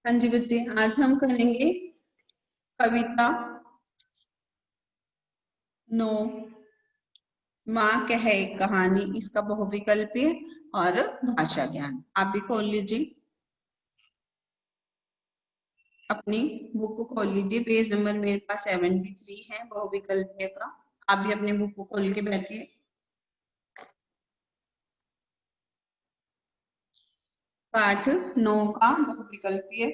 हाँ जी बच्चे, आज हम करेंगे कविता नो माँ कहे एक कहानी। इसका बहुविकल्पीय और भाषा ज्ञान। आप भी खोल लीजिए, अपनी बुक को खोल लीजिए। पेज नंबर मेरे पास 73 है बहुविकल्पीय का। आप भी अपनी बुक को खोल के बैठिए। पाठ 9 का बहुविकल्पीय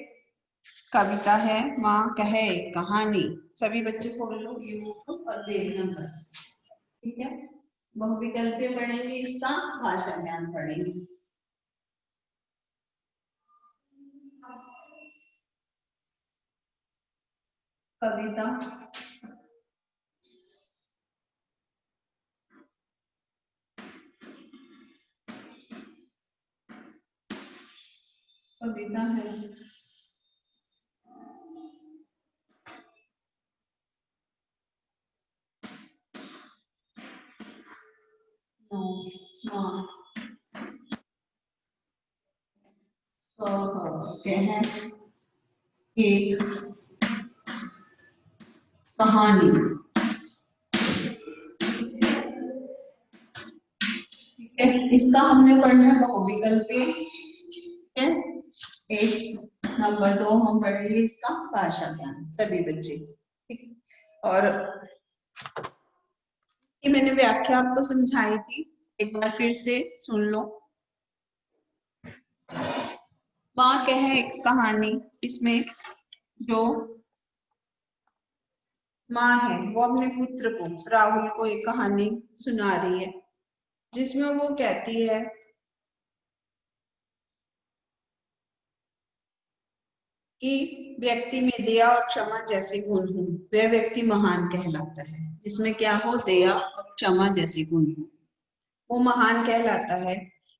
कविता है माँ कहे एक कहानी। सभी बच्चे खोल लो ये बुक और पेज नंबर। ठीक है, बहुविकल्पीय पढ़ेंगे, इसका भाषा ज्ञान पढ़ेंगे। कविता कविता है हाँ कह एक कहानी। ठीक है, इसका हमने पढ़ना है बहुविकल्पीय। ठीक है, 1 नंबर 2 हम पढ़ेंगे इसका भाषा ज्ञान, सभी बच्चे। ठीक, और ये मैंने व्याख्या आपको समझाई थी, एक बार फिर से सुन लो। माँ कहे एक कहानी, इसमें जो माँ है वो अपने पुत्र को राहुल को एक कहानी सुना रही है, जिसमें वो कहती है कि व्यक्ति में दया और क्षमा जैसे गुण हो वह व्यक्ति महान कहलाता है। जिसमें क्या हो, दया और क्षमा जैसे गुण हो वो महान कहलाता है।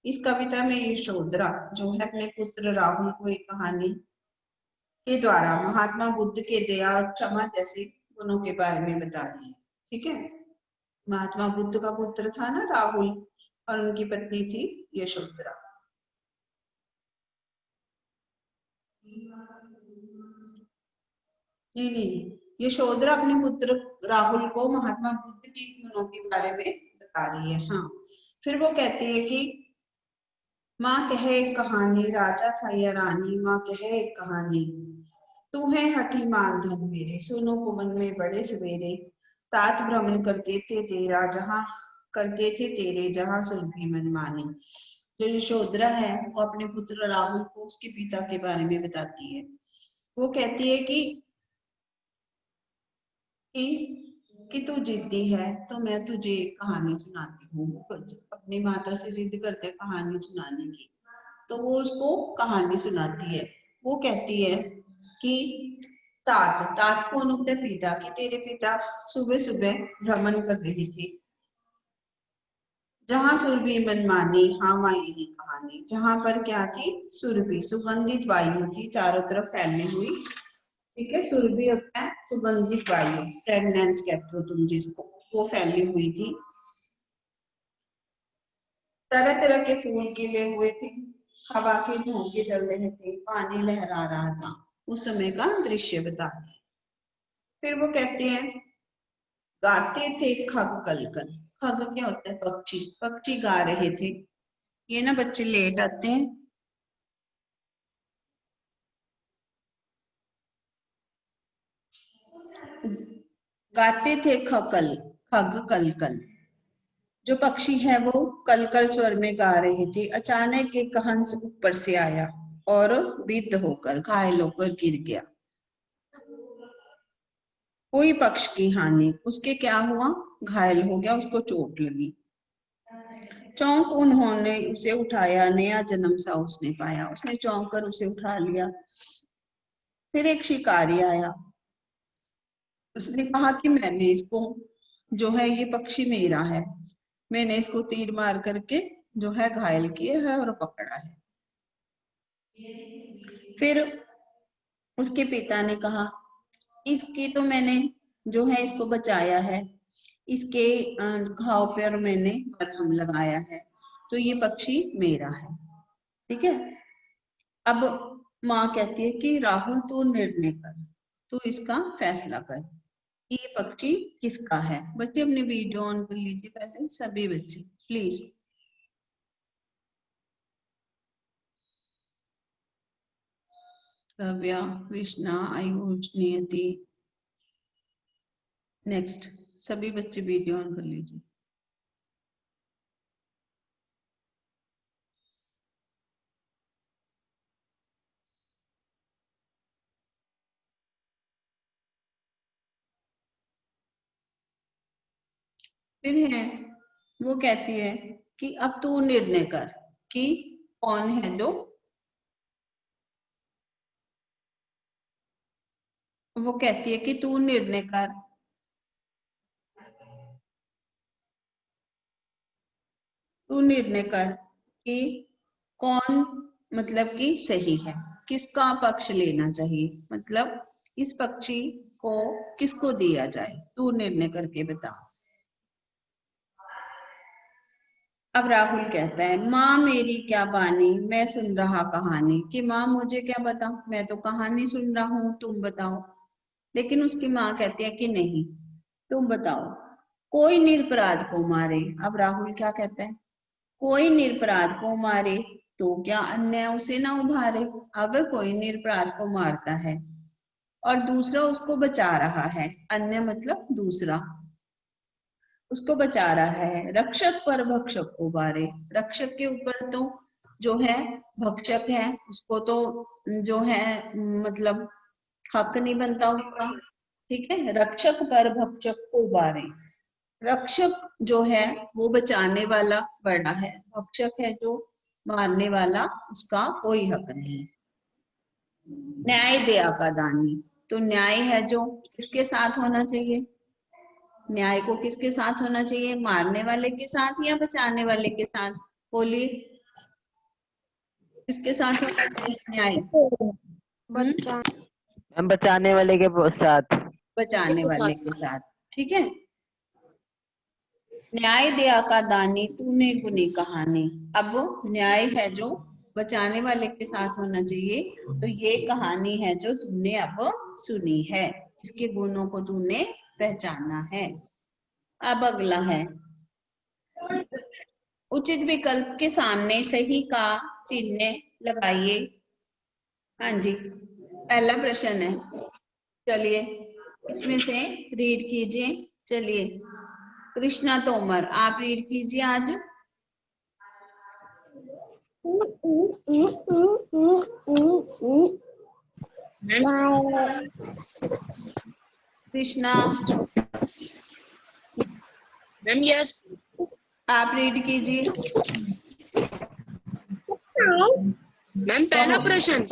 इस कविता में यशोधरा जो है अपने पुत्र राहुल को एक कहानी के द्वारा महात्मा बुद्ध के दया और क्षमा जैसे गुणों के बारे में बता रही है। ठीक है, महात्मा बुद्ध का पुत्र था ना राहुल, और उनकी पत्नी थी यशोधरा। नहीं नहीं, यशोधरा अपने पुत्र राहुल को महात्मा बुद्ध के गुणों के बारे में बता रही है। हाँ, फिर वो कहती है कि माँ कहे एक कहानी, राजा था या रानी, माँ कहे एक कहानी। तू है हठी मानधन मेरे, सुनो कुवन में बड़े सवेरे। तात भ्रमण करते थे तेरा जहाँ, करते थे तेरे जहाँ सुरभि मन मानी। जो यशोधरा है वो अपने पुत्र राहुल को उसके पिता के बारे में बताती है। वो कहती है कि तू जिद्दी है तो मैं तुझे एक कहानी सुनाती हूँ। अपनी माता से जिद करते कहानी सुनाने की, तो वो उसको कहानी सुनाती है। वो कहती है कि तात तात कौन होते हैं, पिता, कि तेरे पिता सुबह सुबह भ्रमण कर रहे थे जहां सुरभि मन मानी। हाँ माँ, यही कहानी जहां पर क्या थी, सुरभि सुगंधित वायु थी चारों तरफ फैली हुई। ठीक है, सुरभि होता है सुगंधित वायु, फ्रेगनेंस कहते हो तुम जिसको, वो फैली हुई थी। तरह तरह के फूल खिले हुए थे, हवा के झोंके चल रहे थे, पानी लहरा रहा था। उस समय का दृश्य बता रहे। फिर वो कहते हैं गाते थे खग कलकल। खग क्या होता है, पक्षी, पक्षी गा रहे थे। ये ना बच्चे लेट आते हैं। गाते थे खकल, खग कलकल। जो पक्षी है वो कलकल स्वर में गा रहे थे। अचानक एक हंस ऊपर से आया और विद्ध होकर, घायल होकर गिर गया। कोई पक्ष की हानि, उसके क्या हुआ, घायल हो गया, उसको चोट लगी। चौंक उन्होंने उसे उठाया, नया जन्म सा उसने पाया। उसने चौंक कर उसे उठा लिया। फिर एक शिकारी आया, उसने कहा कि मैंने इसको, जो है ये पक्षी मेरा है, मैंने इसको तीर मार करके जो है घायल किया है और पकड़ा है। फिर उसके पिता ने कहा इसकी तो मैंने जो है इसको बचाया है, इसके घाव पर मैंने मरहम लगाया है, तो ये पक्षी मेरा है। ठीक है, अब माँ कहती है कि राहुल तू निर्णय कर, तू इसका फैसला कर, ये पक्षी किसका है। बच्चे अपनी वीडियो ऑन कर लीजिए पहले, सभी बच्चे प्लीज। भव्या, कृष्णा, आयुष, नियति, नेक्स्ट सभी बच्चे वीडियो ऑन कर लीजिए। फिर है, वो कहती है कि अब तू निर्णय कर कि कौन है जो, वो कहती है कि तू निर्णय कर, तू निर्णय कर कि कौन मतलब कि सही है, किसका पक्ष लेना चाहिए, मतलब इस पक्षी को किसको दिया जाए, तू निर्णय करके बता। अब राहुल कहता है माँ मेरी क्या बानी, मैं सुन रहा कहानी, कि माँ मुझे क्या पता, मैं तो कहानी सुन रहा हूँ, तुम बताओ। लेकिन उसकी माँ कहती है कि नहीं, तुम बताओ। कोई निरपराध को मारे, अब राहुल क्या कहता है, कोई निरपराध को मारे तो क्या अन्याय उसे ना उभारे। अगर कोई निरपराध को मारता है और दूसरा उसको बचा रहा है, अन्य मतलब दूसरा उसको बचा रहा है, रक्षक पर भक्षक को मारे, रक्षक के ऊपर तो जो है भक्षक है उसको तो जो है मतलब हक नहीं बनता उसका, ठीक है। रक्षक पर भक्षक को मारे, रक्षक जो है वो बचाने वाला बड़ा है, भक्षक है जो मारने वाला, उसका कोई हक नहीं। न्याय दया का दानी, तो न्याय है जो किसके साथ होना चाहिए, न्याय को किसके साथ होना चाहिए, मारने वाले के साथ या बचाने वाले के साथ, बोलिए किसके साथ होना चाहिए न्याय। बचाने वाले के साथ, बचाने वाले के साथ, ठीक है। न्याय दया का दानी तूने गुनी कहानी, अब न्याय है जो बचाने वाले के साथ होना चाहिए, तो ये कहानी है जो तुमने अब सुनी है, इसके गुणों को तूने पहचाना है। अब अगला है, उचित विकल्प के सामने सही का चिन्ह लगाइए। हाँ जी, पहला प्रश्न है, चलिए इसमें से रीड कीजिए। चलिए कृष्णा तोमर आप रीड कीजिए आज। कृष्णा मैम यस, आप रीड कीजिए। मैम पहला प्रश्न,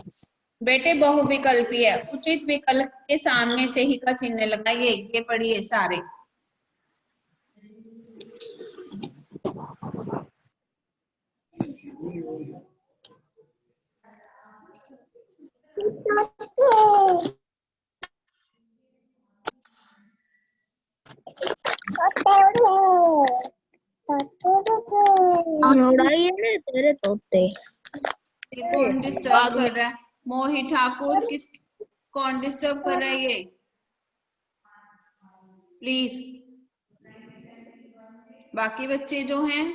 बेटे बहुविकल्पी है, उचित विकल्प के सामने सही का चिन्ह लगाइए, ये पढ़िए सारे। तेरे तोते कौन डिस्टर्ब कर रहा है, मोहित ठाकुर किस, कौन डिस्टर्ब कर रहा है ये, प्लीज। बाकी बच्चे जो हैं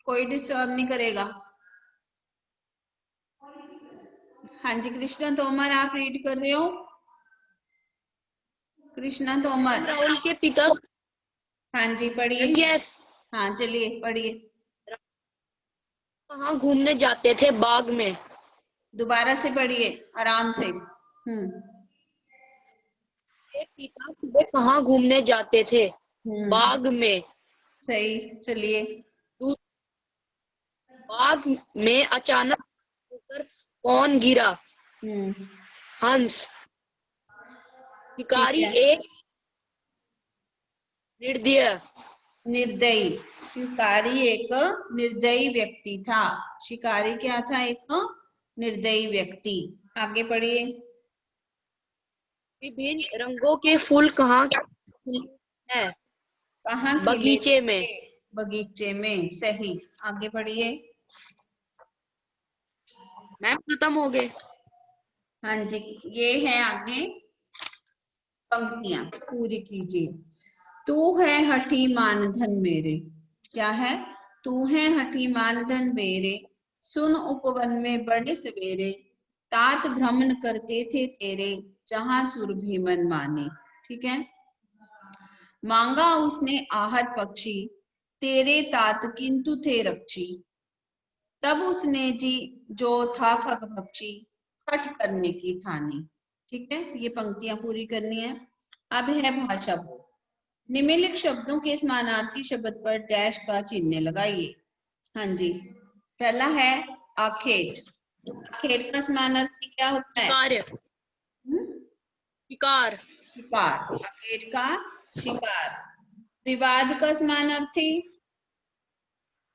कोई डिस्टर्ब नहीं करेगा। हाँ जी कृष्णा तोमर आप रीड कर रहे हो, कृष्णा तोमर। राहुल के पिता, हाँ जी पढ़िए। मैम यस, हाँ चलिए पढ़िए, कहाँ घूमने जाते थे, बाग में। दोबारा से पढ़िए आराम से। एक पिता सुबह कहाँ घूमने जाते थे, बाग में। सही, चलिए। बाग में अचानक होकर कौन गिरा, हंस। शिकारी एक निर्दय, निर्दयी, शिकारी एक निर्दयी व्यक्ति था, शिकारी क्या था, एक निर्दयी व्यक्ति। आगे पढ़िए। विभिन्न रंगों के फूल कहाँ खिलते हैं, कहाँ खिले बगीचे में। थे? बगीचे में, सही। आगे पढ़िए। मैम खत्म हो गए। हाँ जी, ये है आगे पंक्तियां पूरी कीजिए। तू है हठी मानधन मेरे, क्या है? तू है हठी मानधन मेरे, सुन उपवन में बड़े सवेरे, तात भ्रमण करते थे तेरे, जहां सुर भी मन माने। ठीक है। मांगा उसने आहत पक्षी, तेरे तात किंतु थे रक्षी, तब उसने जी जो था खग पक्षी, खट करने की ठानी। ठीक है, ये पंक्तियां पूरी करनी है। अब है भाषा बोध। निम्नलिखित शब्दों के समानार्थी शब्द पर डैश का चिन्ह लगाइए। हाँ जी, पहला है आखेट। आखेट का समानार्थी क्या होता है? कार्य, शिकार, शिकार। आखेट का शिकार। विवाद का समानार्थी?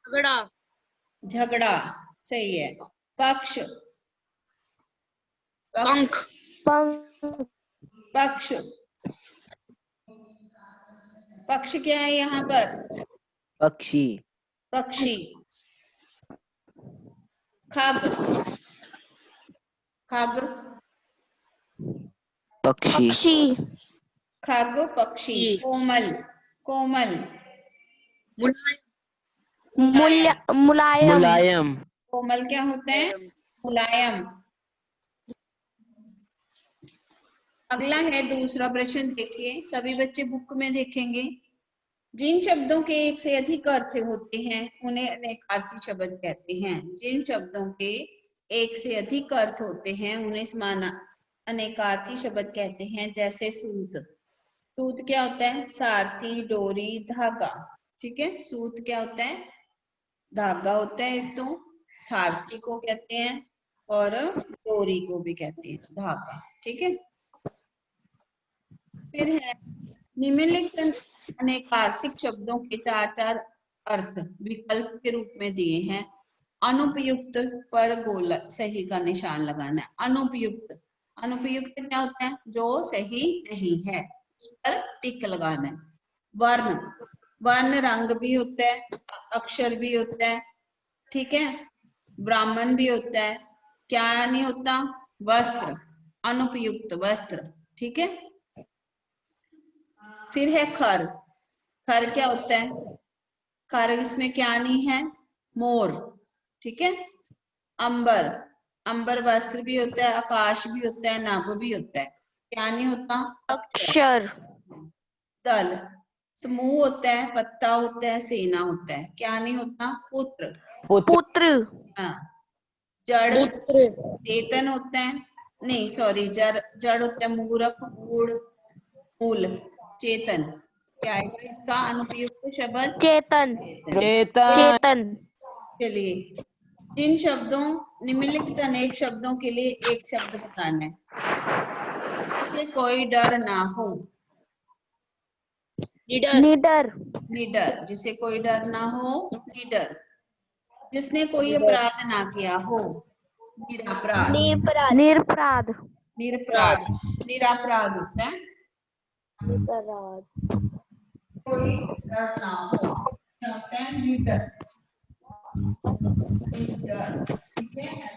झगड़ा, झगड़ा। सही है। पक्ष। पंख, पक्ष। पक्ष क्या है यहाँ पर? पक्षी। पक्षी। खग। खग। पक्षी। खग पक्षी। कोमल। कोमल। मुलायम, मुलायम। कोमल क्या होता है? मुलायम। अगला है दूसरा प्रश्न, देखिए सभी बच्चे बुक में देखेंगे। जिन शब्दों के एक से अधिक अर्थ होते हैं उन्हें अनेकार्थी शब्द कहते हैं। जिन शब्दों के एक से अधिक अर्थ होते हैं उन्हें समाना अनेकार्थी शब्द कहते हैं। जैसे सूत। सूत क्या होता है? सारथी, डोरी, धागा। ठीक है, सूत क्या होता है? धागा होता है एक तो, सारथी को कहते हैं और डोरी को भी कहते हैं धागा। ठीक है। फिर है निम्नलिखित अनेकार्थिक शब्दों के चार चार अर्थ विकल्प के रूप में दिए हैं। अनुपयुक्त पर गोल सही का निशान लगाना है। अनुपयुक्त। अनुपयुक्त क्या होता है? जो सही नहीं है, उस पर टिक लगाना है। वर्ण। वर्ण रंग भी होता है, अक्षर भी होता है। ठीक है। ब्राह्मण भी होता है। क्या नहीं होता? वस्त्र। अनुपयुक्त वस्त्र। ठीक है। फिर है खर। खर क्या होता है? खर इसमें क्या नहीं है? मोर। ठीक है। अंबर। अंबर वस्त्र भी होता है, आकाश भी होता है, नभ भी होता है। क्या नहीं होता? अक्षर, दल। समूह होता है, पत्ता होता है, सेना होता है। क्या नहीं होता? पुत्र। पुत्र, हाँ। जड़। पुत्र, चेतन होता है, नहीं सॉरी, जड़ जड़ होता है मूर्ख, मूड, मूल। चेतन क्या आएगा इसका अनुपयुक्त शब्द? चेतन, चेतन। चलिए, जिन शब्दों निम्नलिखित अनेक शब्दों के लिए एक शब्द बताना है। जिसे कोई डर ना हो। निडर, निडर। जिसे कोई डर ना हो, निडर। जिसने कोई अपराध ना किया हो, निरपराध। निरपराध, निरपराध। निरपराध होता है कोई डर ना हो, क्या होता है? निडर। निडर। ठीक है।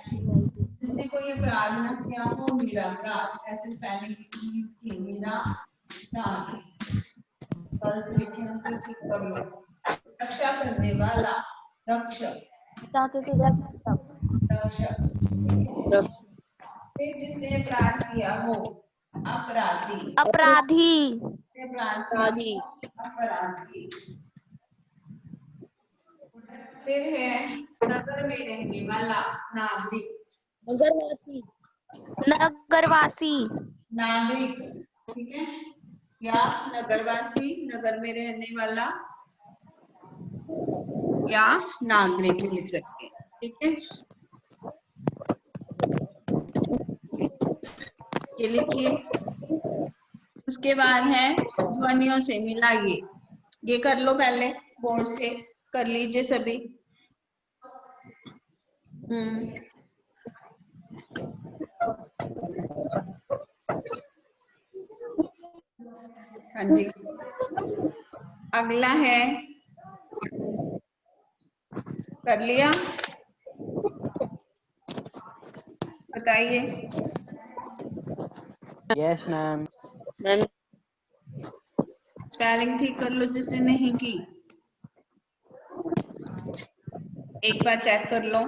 जिसने कोई अपराध ना किया हो, निरपराध। ऐसे स्पेलिंग की निरपराध। कल से लिखे ना तो ठीक कर लो। रक्षा करने वाला। रक्षक। रक्षक। फिर जिसने अपराध किया हो, अपराधी। अपराधी, जिसने अपराध किया हो, अपराधी। फिर है नगर में रहने वाला, नागरिक। नगरवासी, नगरवासी, नागरिक। ठीक है। या नगरवासी, नगर में रहने वाला, या नागरिक भी लिख सकते हैं। ठीक है, ये लिखिए। उसके बाद है ध्वनियों से मिलाइए। ये कर लो, पहले बोर्ड से कर लीजिए सभी। हाँ जी। अगला है, कर लिया? बताइए। Yes ma'am. मैम स्पेलिंग ठीक कर लो जिसने नहीं की, एक बार चेक कर लो।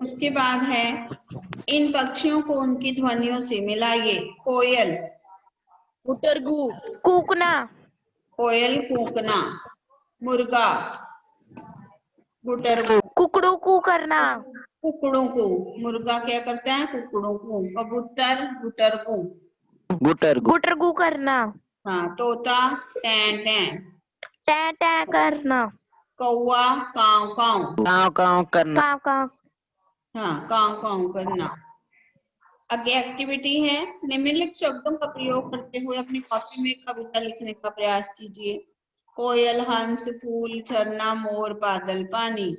उसके बाद है इन पक्षियों को उनकी ध्वनियों से मिलाइए। कोयल, गुटरगु, कूकना, कोयल कूकना। मुर्गा, गुटरगू। कुकड़ू कू करना, कुकड़ों को, मुर्गा क्या करता है? कुकड़ों को। कबूतर, गुटरगू। गुटरगु। गुटरगू करना, हाँ, तोता टैं टैं। टे टे करना, कौवा काव काव। काव काव करना। काव काव, हाँ, काव काव करना। आगे एक्टिविटी है, निम्नलिखित शब्दों का प्रयोग करते हुए अपनी कॉपी में कविता लिखने का प्रयास कीजिए। कोयल, हंस, फूल, झरना, मोर, बादल, पानी।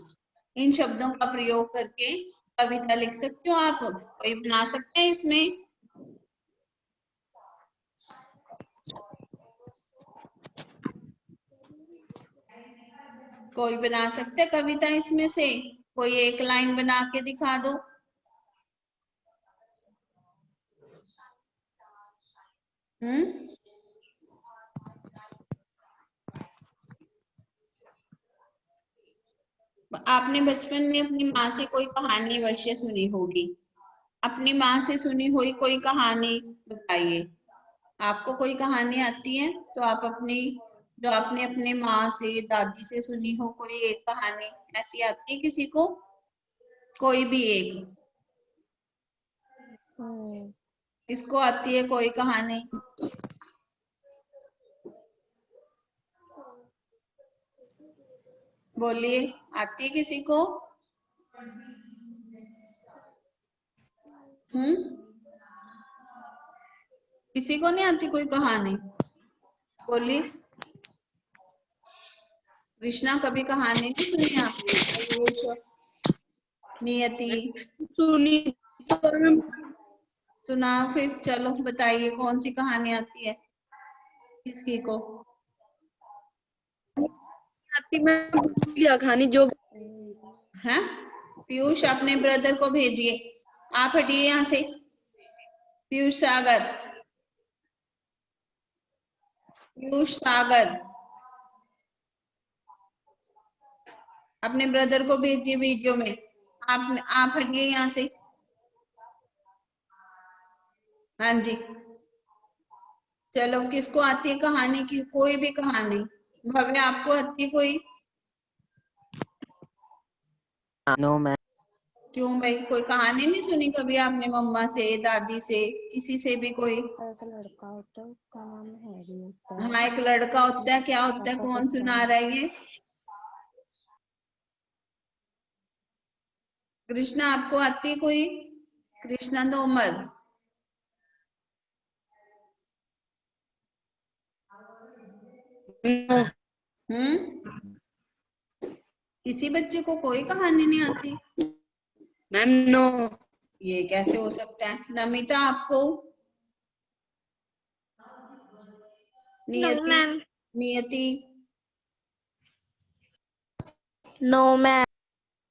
इन शब्दों का प्रयोग करके कविता लिख सकते हो आप। कोई बना सकते हैं इसमें? कोई बना सकते हैं कविता इसमें से? कोई एक लाइन बना के दिखा दो। आपने बचपन में अपनी माँ से कोई कहानी अवश्य सुनी होगी। अपनी माँ से सुनी हुई कोई कहानी बताइए। आपको कोई कहानी आती है तो आप अपनी, जो आपने अपने माँ से, दादी से सुनी हो, कोई एक कहानी ऐसी आती है किसी को? कोई भी एक, इसको आती है कोई कहानी? बोलिए, आती है किसी को? किसी को नहीं आती कोई कहानी? बोलिए। कृष्णा, कभी कहानी नहीं सुनी आपने? आयुष, नियति, सुनी तो मैम सुनाओ फिर। चलो बताइए कौन सी कहानी आती है किसी को? आती, मैं भूल गया कहानी जो है। पीयूष, अपने ब्रदर को भेजिए। आप हटिए यहाँ से। पीयूष सागर, पीयूष सागर, अपने ब्रदर को भेजिए वीडियो में। आप हटिए यहाँ से। हाँ जी, चलो। किसको आती है कहानी की? कोई भी कहानी। भव्य, आपको आती है कोई? No ma'am. क्यों भाई, कोई कहानी नहीं सुनी कभी आपने मम्मा से, दादी से, किसी से भी? कोई? एक लड़का होता है उसका नाम हैरी होता है। हाँ, एक लड़का होता है, क्या होता है? कौन सुना रहा है ये? कृष्णा, आपको आती है कोई? कृष्णा तोमर। किसी बच्चे को कोई कहानी नहीं आती? Ma'am no. ये कैसे हो सकता है? नमिता, आपको? नियति, मैम, नियति, नो मैम,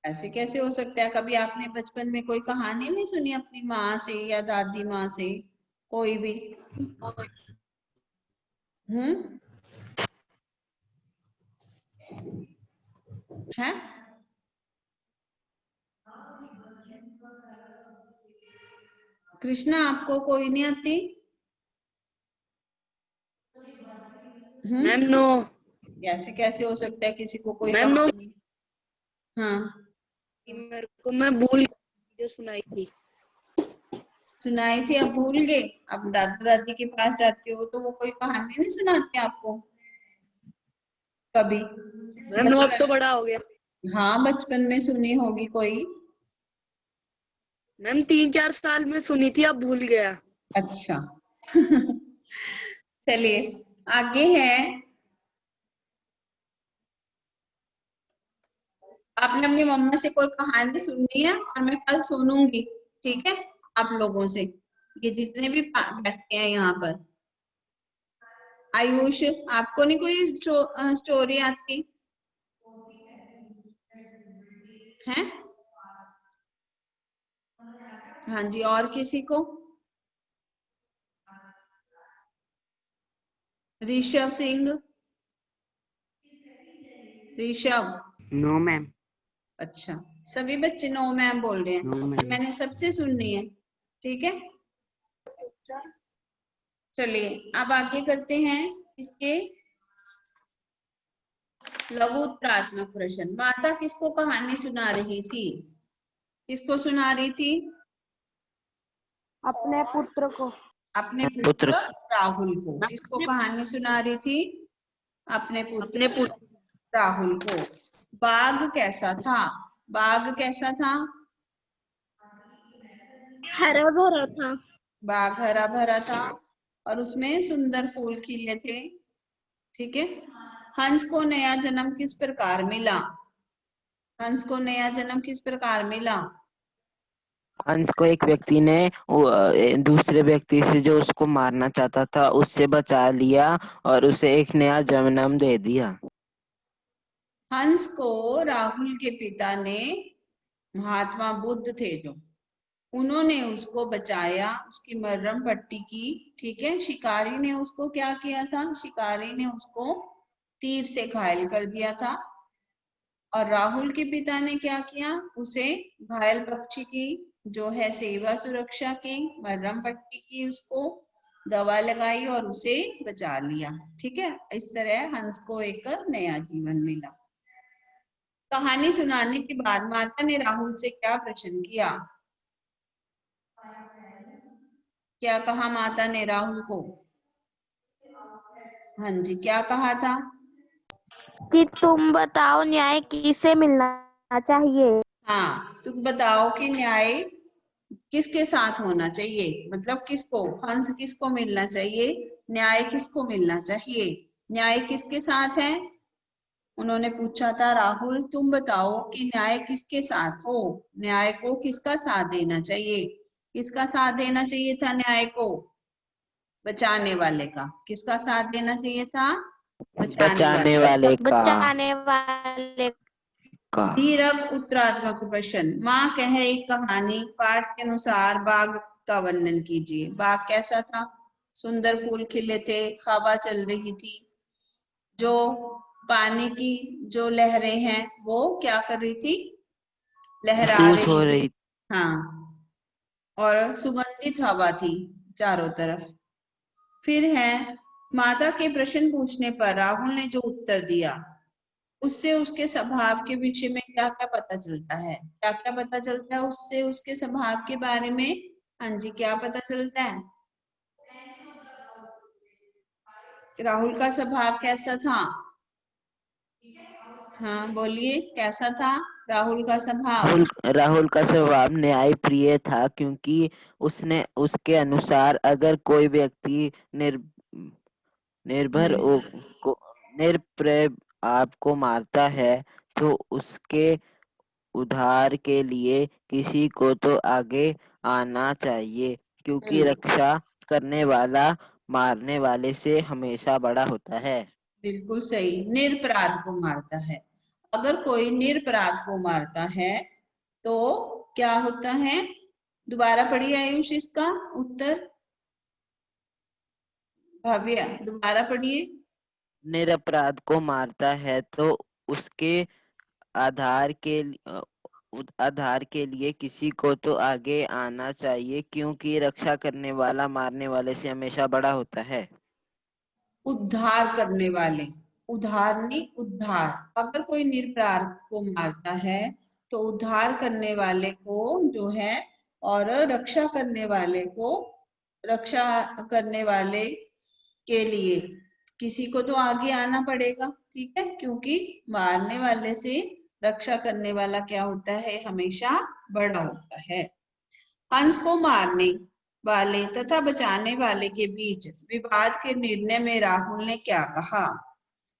ऐसे कैसे हो सकता है? कभी आपने बचपन में कोई कहानी नहीं सुनी अपनी माँ से या दादी माँ से? कोई भी? है? कृष्णा, आपको कोई नहीं आती? Ma'am no. ऐसे कैसे हो सकता है किसी को कोई मैम नो, कहानी? हाँ, मेरे को मैं भूल जो सुनाई थी। सुनाई थी, अब भूल गए? अब दादा दादी के पास जाते हो तो वो कोई कहानी नहीं सुनाते आपको कभी? मैम नो, अब तो बड़ा हो गया। हाँ, बचपन में सुनी होगी कोई। मैम 3-4 साल में सुनी थी, अब भूल गया। अच्छा। चलिए, आगे है। आपने अपनी मम्मा से कोई कहानी सुननी है और मैं कल सुनूंगी, ठीक है? आप लोगों से, ये जितने भी बैठते हैं यहाँ पर। आयुष, आपको नहीं कोई स्टोरी आती है? हाँ जी, और किसी को? ऋषभ सिंह, ऋषभ। No ma'am. अच्छा, सभी बच्चे नो मैम बोल रहे हैं। नो ये मैम। मैंने सबसे सुननी है, ठीक है। चलिए अब आगे करते हैं इसके लघु उत्तरात्मक प्रश्न। माता किसको कहानी सुना रही थी? किसको सुना रही थी? अपने पुत्र को। अपने पुत्र पुत्र राहुल को। किसको कहानी सुना रही थी? अपने पुत्र राहुल को। बाग कैसा था? बाग कैसा था? हरा भरा था। बाग हरा भरा था और उसमें सुंदर फूल खिले थे, ठीक है। हंस को नया जन्म किस प्रकार मिला? हंस को नया जन्म किस प्रकार मिला? हंस को एक व्यक्ति ने दूसरे व्यक्ति से जो उसको मारना चाहता था उससे बचा लिया और उसे एक नया जन्म दे दिया। हंस को राहुल के पिता ने, महात्मा बुद्ध थे जो, उन्होंने उसको बचाया, उसकी मरहम पट्टी की, ठीक है। शिकारी ने उसको क्या किया था? शिकारी ने उसको तीर से घायल कर दिया था। और राहुल के पिता ने क्या किया? उसे घायल पक्षी की जो है सेवा सुरक्षा की, मरहम पट्टी की, उसको दवा लगाई और उसे बचा लिया, ठीक है। इस तरह हंस को एक नया जीवन मिला। कहानी सुनाने के बाद माता ने राहुल से क्या प्रश्न किया? क्या कहा माता ने राहुल को? हाँ जी, क्या कहा था? कि तुम बताओ न्याय किसे मिलना चाहिए। हाँ, तुम बताओ कि न्याय किसके साथ होना चाहिए, मतलब किसको, हंस किसको मिलना चाहिए, न्याय किसको मिलना चाहिए, न्याय किसके साथ है? उन्होंने पूछा था, राहुल तुम बताओ कि न्याय किसके साथ हो, न्याय को किसका साथ देना चाहिए? किसका साथ देना चाहिए था न्याय को? बचाने वाले का। किसका साथ देना चाहिए था? बचाने बचाने वाले। वाले का। बचाने वाले का। दीर्घ उत्तरात्मक प्रश्न। माँ कहे एक कहानी, पाठ के अनुसार बाग का वर्णन कीजिए। बाग कैसा था? सुंदर फूल खिले थे, हवा चल रही थी, जो पानी की जो लहरें हैं वो क्या कर रही थी? लहरा महसूस रही हो थी। रही। हाँ, और सुगंधित हवा थी चारों तरफ। फिर है, माता के प्रश्न पूछने पर राहुल ने जो उत्तर दिया उससे उसके स्वभाव के विषय में क्या क्या पता चलता है? क्या क्या पता चलता है उससे उसके स्वभाव के बारे में? हाँ जी, क्या पता चलता है? राहुल का स्वभाव कैसा था? हाँ बोलिए, कैसा था राहुल का स्वभाव? राहुल का स्वभाव न्याय प्रिय था क्योंकि उसने उसके अनुसार अगर कोई व्यक्ति निर्भर को निरप्राय आपको मारता है तो उसके उद्धार के लिए किसी को तो आगे आना चाहिए क्योंकि रक्षा करने वाला मारने वाले से हमेशा बड़ा होता है। बिल्कुल सही, निरपराध को मारता है। अगर कोई निरपराध को मारता है तो क्या होता है? दोबारा पढ़िए आयुष इसका उत्तर। भव्य, दोबारा पढ़िए। निरपराध को मारता है तो उसके आधार के आधार के लिए किसी को तो आगे आना चाहिए क्योंकि रक्षा करने वाला मारने वाले से हमेशा बड़ा होता है। उद्धार करने वाले, उद्धार नहीं उद्धार। अगर कोई निरपराध को मारता है तो उद्धार करने वाले को जो है, और रक्षा करने वाले को, रक्षा करने वाले के लिए किसी को तो आगे आना पड़ेगा, ठीक है। क्योंकि मारने वाले से रक्षा करने वाला क्या होता है? हमेशा बड़ा होता है। हंस को मारने वाले तथा बचाने वाले के बीच विवाद के निर्णय में राहुल ने क्या कहा?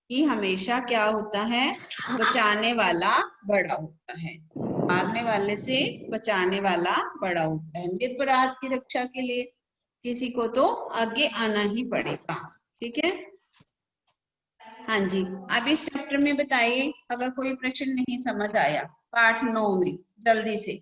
कि हमेशा क्या होता है? बचाने वाला बड़ा होता है। मारने वाले से बचाने वाला बड़ा होता है। निरपराध की रक्षा के लिए किसी को तो आगे आना ही पड़ेगा, ठीक है। हाँ जी, अब इस चैप्टर में बताइए अगर कोई प्रश्न नहीं समझ आया, पाठ 9 में, जल्दी से।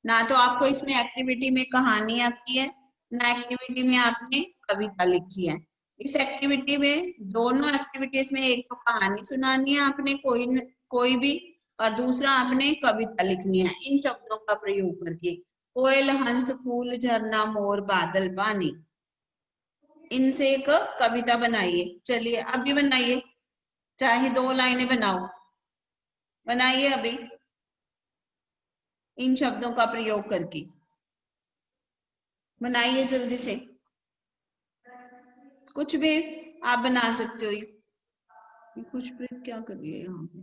ना तो आपको इसमें एक्टिविटी में कहानी आती है, ना एक्टिविटी में आपने कविता लिखी है। इस एक्टिविटी में, दोनों एक्टिविटीज में, एक तो कहानी सुनानी है आपने कोई भी, और दूसरा आपने कविता लिखनी है इन शब्दों का प्रयोग करके। कोयल, हंस, फूल, झरना, मोर, बादल, पानी, इनसे एक कविता बनाइए। चलिए अभी बनाइए, चाहे 2 लाइनें बनाओ, बनाइए अभी इन शब्दों का प्रयोग करके, बनाइए जल्दी से। कुछ भी आप बना सकते हो। ये कुछ भी क्या कर रही है यहाँ पे?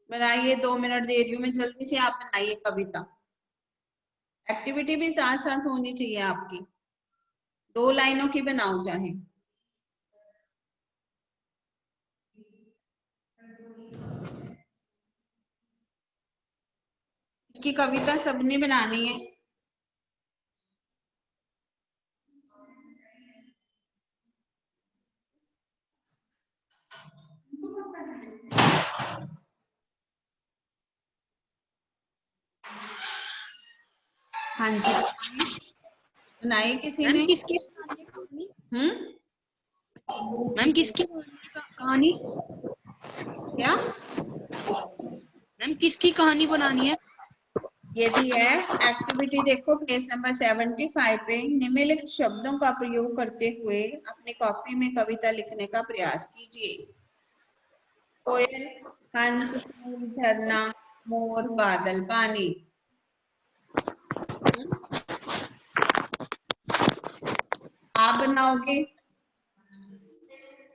बनाइए, 2 मिनट दे रही हूँ मैं, जल्दी से आप बनाइए कविता। एक्टिविटी भी साथ साथ होनी चाहिए आपकी, 2 लाइनों की बनाओ चाहे। इसकी कविता सबने बनानी है। हाँ जी, बनाई किसी ने? किसकी मैम, किसकी कहानी? क्या मैम, किसकी कहानी बनानी है? ये दी है एक्टिविटी, देखो पेज नंबर 75 पे। निम्नलिखित शब्दों का प्रयोग करते हुए अपनी कॉपी में कविता लिखने का प्रयास कीजिए। कोयल, हंस, फूल, झरना, मोर, बादल, पानी। आप बनाओगे?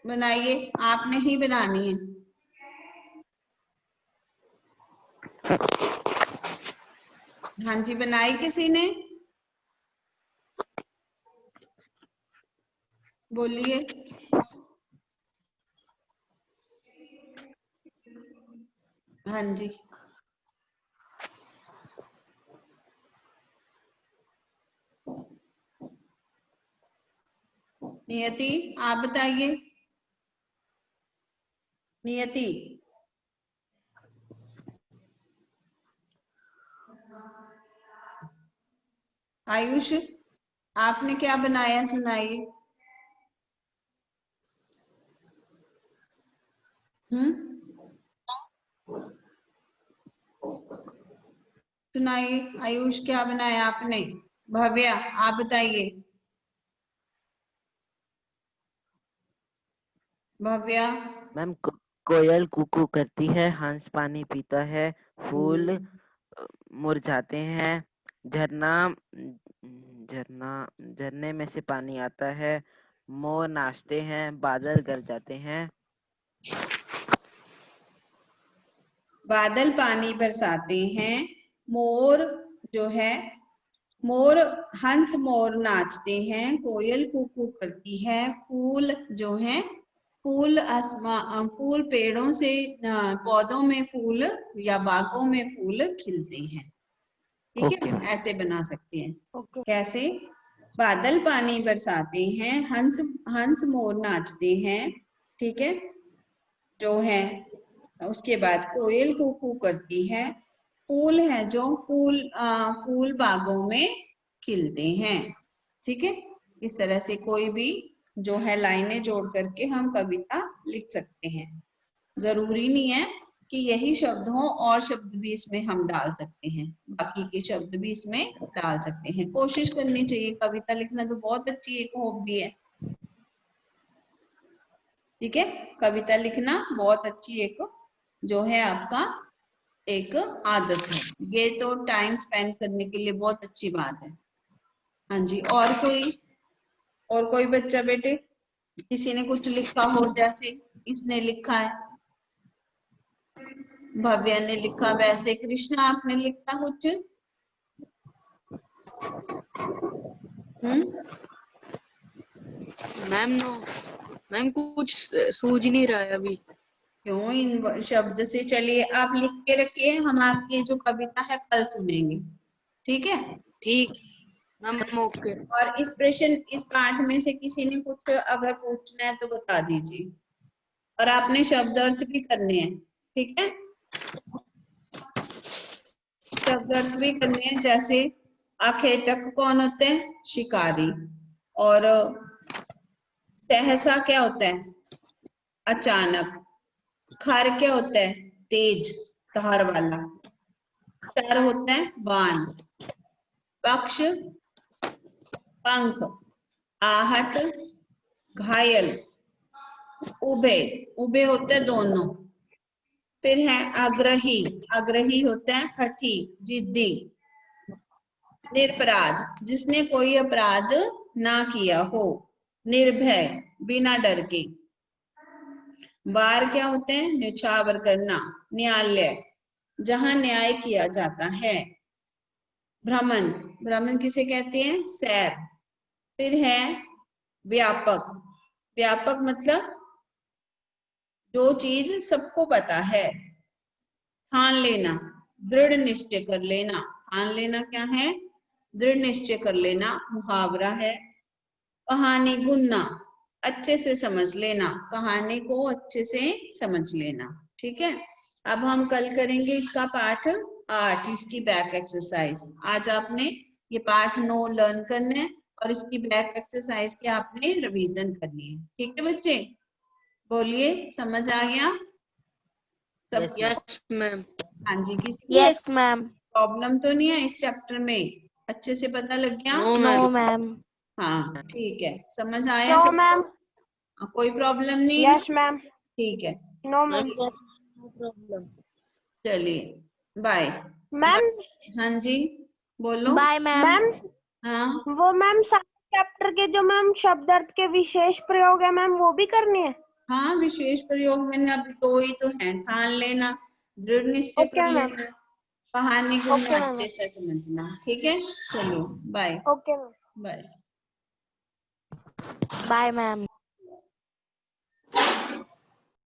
बनाइए, आपने ही बनानी है। हाँ जी, बनाई किसी ने? बोलिए। हाँ जी, नियति आप बताइए। नियति, आयुष, आपने क्या बनाया? सुनाइए। सुनाइए, आयुष क्या बनाया आपने? भव्या आप बताइए। भव्या। मैम कोयल कूकू करती है, हंस पानी पीता है, फूल मुरझाते हैं, झरना झरना झरने में से पानी आता है, मोर नाचते हैं, बादल गरज जाते हैं। बादल पानी बरसाते हैं, मोर जो है, मोर, हंस मोर नाचते हैं, कोयल कूकू करती है, फूल जो है, फूल पेड़ों से, पौधों में फूल या बागों में फूल खिलते हैं। ठीक है, ऐसे बना सकते हैं। कैसे? बादल पानी बरसाते हैं, हंस मोर नाचते हैं, ठीक है, जो है। उसके बाद कोयल कूकू करती है, फूल है जो, फूल बागों में खिलते हैं। ठीक है, इस तरह से कोई भी जो है लाइनें जोड़ करके हम कविता लिख सकते हैं। जरूरी नहीं है कि यही शब्द हो, और शब्द भी इसमें हम डाल सकते हैं, बाकी के शब्द भी इसमें डाल सकते हैं। कोशिश करनी चाहिए, कविता लिखना तो बहुत अच्छी एक हॉबी है। ठीक है, कविता लिखना बहुत अच्छी एक जो है आपका एक आदत है। ये तो टाइम स्पेंड करने के लिए बहुत अच्छी बात है। हाँ जी, और कोई बच्चा बेटे, किसी ने कुछ लिखा हो, जैसे इसने लिखा है, भव्या ने लिखा, वैसे कृष्णा आपने लिखा कुछ? मैम कुछ सूझ नहीं रहा है अभी। क्यों? इन शब्द से, चलिए आप लिख के रखिए, हम आपकी जो कविता है कल सुनेंगे। ठीक है? ठीक मैम, ओके। और इस पाठ में से किसी ने कुछ अगर पूछना है तो बता दीजिए, और आपने शब्द अर्थ भी करने हैं। ठीक है? शब्द अर्थ भी करने हैं। जैसे अखेटक कौन होते हैं? शिकारी। और सहसा क्या होता है? अचानक। खर क्या होता है? तेज, धार वाला। शर होता है बाण। पक्ष, पंख। आहत, घायल। उभे, उभे होते हैं दोनों। फिर है आग्रही, आग्रही होता है हठी, जिद्दी। निरपराध, जिसने कोई अपराध ना किया हो। निर्भय, बिना डर के। बार क्या होते हैं? न्यौछावर करना। न्यायालय, जहां न्याय किया जाता है। भ्रमण, भ्रमण किसे कहते हैं? सैर। फिर है व्यापक, व्यापक मतलब जो चीज सबको पता है। ठान लेना, दृढ़ निश्चय कर लेना। ठान लेना क्या है? दृढ़ निश्चय कर लेना, मुहावरा है। कहानी बुनना, अच्छे से समझ लेना, कहानी को अच्छे से समझ लेना। ठीक है, अब हम कल करेंगे इसका पाठ 8, इसकी बैक एक्सरसाइज। आज आपने ये पाठ 9 लर्न करना है और इसकी बैक एक्सरसाइज की आपने रिवीजन करनी है। ठीक है बच्चे, बोलिए समझ आ गया सब? Yes ma'am. हाँ जी, किसी यस मैम। प्रॉब्लम तो नहीं है इस चैप्टर में? अच्छे से पता लग गया? No no ma'am. मैम। हाँ ठीक है, समझ आया नो सब? मैम। कोई प्रॉब्लम नहीं है? Yes ma'am. ठीक है, नो मैम। No problem. चलिए बाय। मैम, हाँ जी बोलो। Bye ma'am. मैम हाँ वो मैम सारे चैप्टर के जो मैम शब्द अर्थ के विशेष प्रयोग है मैम वो भी करनी है? हाँ, विशेष प्रयोग मैंने अभी 2 ही तो हैं। ठान लेना, दृढ़ निश्चय कर ओके मैम। लेना, कहानी को ओके मैम। अच्छे से समझना। ठीक है, चलो bye okay ma'am. Bye. Bye ma'am.